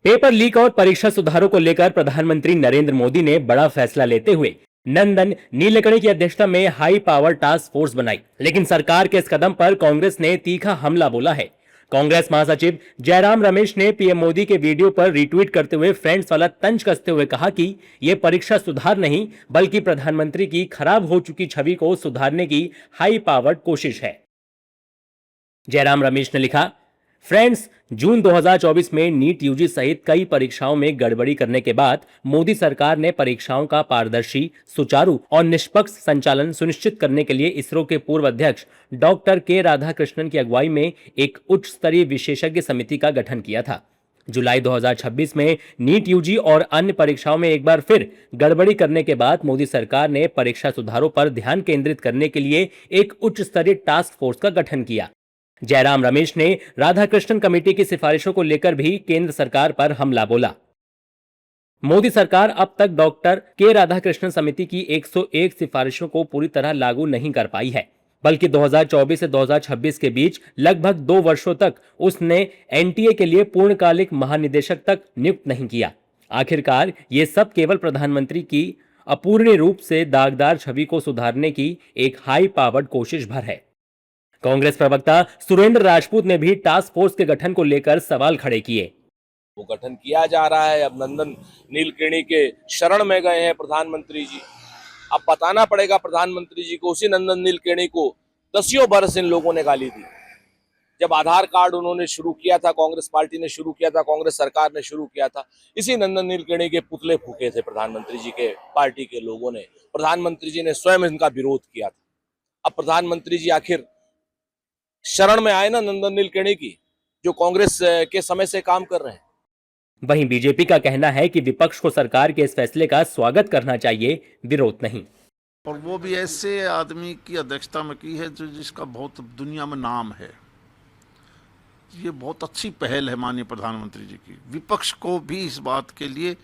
Paper leak और परीक्षा सुधारों को लेकर प्रधानमंत्री नरेंद्र मोदी ने बड़ा फैसला लेते हुए नंदन नीलेकणी की अध्यक्षता में हाई पावर टास्क फोर्स बनाई। लेकिन सरकार के इस कदम पर कांग्रेस ने तीखा हमला बोला है। कांग्रेस महासचिव जयराम रमेश ने पीएम मोदी के वीडियो पर रिट्वीट करते हुए फ्रेंड्स वाला तंज कसते हुए कहा कि यह परीक्षा सुधार नहीं बल्कि प्रधानमंत्री की खराब हो चुकी छवि को सुधारने की हाई पावर्ड कोशिश है। जयराम रमेश ने लिखा, फ्रेंड्स, जून 2024 में नीट यूजी सहित कई परीक्षाओं में गड़बड़ी करने के बाद मोदी सरकार ने परीक्षाओं का पारदर्शी, सुचारू और निष्पक्ष संचालन सुनिश्चित करने के लिए इसरो के पूर्व अध्यक्ष डॉक्टर के राधाकृष्णन की अगुवाई में एक उच्च स्तरीय विशेषज्ञ समिति का गठन किया था। जुलाई 2026 में नीट यूजी और अन्य परीक्षाओं में एक बार फिर गड़बड़ी करने के बाद मोदी सरकार ने परीक्षा सुधारों पर ध्यान केंद्रित करने के लिए एक उच्च स्तरीय टास्क फोर्स का गठन किया। जयराम रमेश ने राधाकृष्णन कमेटी की सिफारिशों को लेकर भी केंद्र सरकार पर हमला बोला। मोदी सरकार अब तक डॉक्टर के राधाकृष्णन समिति की 101 सिफारिशों को पूरी तरह लागू नहीं कर पाई है, बल्कि 2024 से 2026 के बीच लगभग 2 वर्षों तक उसने एनटीए के लिए पूर्णकालिक महानिदेशक तक नियुक्त नहीं किया। आखिरकार ये सब केवल प्रधानमंत्री की अपूर्णीय रूप से दागदार छवि को सुधारने की एक हाई पावर्ड कोशिश भर है। कांग्रेस प्रवक्ता सुरेंद्र राजपूत ने भी टास्क फोर्स के गठन को लेकर सवाल खड़े किए। वो गठन किया जा रहा है, अब नंदन नीलेकणी के शरण में गए हैं प्रधानमंत्री जी। अब बताना पड़ेगा प्रधानमंत्री जी को, उसी नंदन नीलेकणी को दसियों बरस इन लोगों ने गाली दी। जब आधार कार्ड उन्होंने शुरू किया था, कांग्रेस पार्टी ने शुरू किया था, कांग्रेस सरकार ने शुरू किया था, इसी नंदन नीलेकणी के पुतले फूके थे प्रधानमंत्री जी के पार्टी के लोगों ने। प्रधानमंत्री जी ने स्वयं इनका विरोध किया था। अब प्रधानमंत्री जी आखिर शरण में आए ना नंदन नीलेकणी की, जो कांग्रेस के समय से काम कर रहे हैं। वहीं बीजेपी का कहना है कि विपक्ष को सरकार के इस फैसले का स्वागत करना चाहिए, विरोध नहीं। और वो भी ऐसे आदमी की अध्यक्षता में की है जो जिसका बहुत दुनिया में नाम है। ये बहुत अच्छी पहल है माननीय प्रधानमंत्री जी की। विपक्ष को भी इस बात के लिए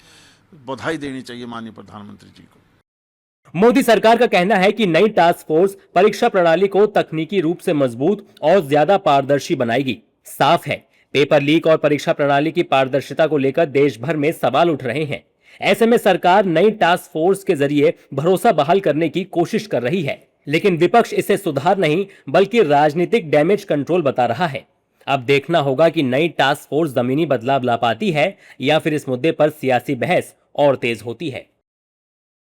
बधाई देनी चाहिए माननीय प्रधानमंत्री जी को। मोदी सरकार का कहना है कि नई टास्क फोर्स परीक्षा प्रणाली को तकनीकी रूप से मजबूत और ज्यादा पारदर्शी बनाएगी। साफ है, पेपर लीक और परीक्षा प्रणाली की पारदर्शिता को लेकर देश भर में सवाल उठ रहे हैं। ऐसे में सरकार नई टास्क फोर्स के जरिए भरोसा बहाल करने की कोशिश कर रही है, लेकिन विपक्ष इसे सुधार नहीं बल्कि राजनीतिक डैमेज कंट्रोल बता रहा है। अब देखना होगा कि नई टास्क फोर्स जमीनी बदलाव ला पाती है या फिर इस मुद्दे पर सियासी बहस और तेज होती है।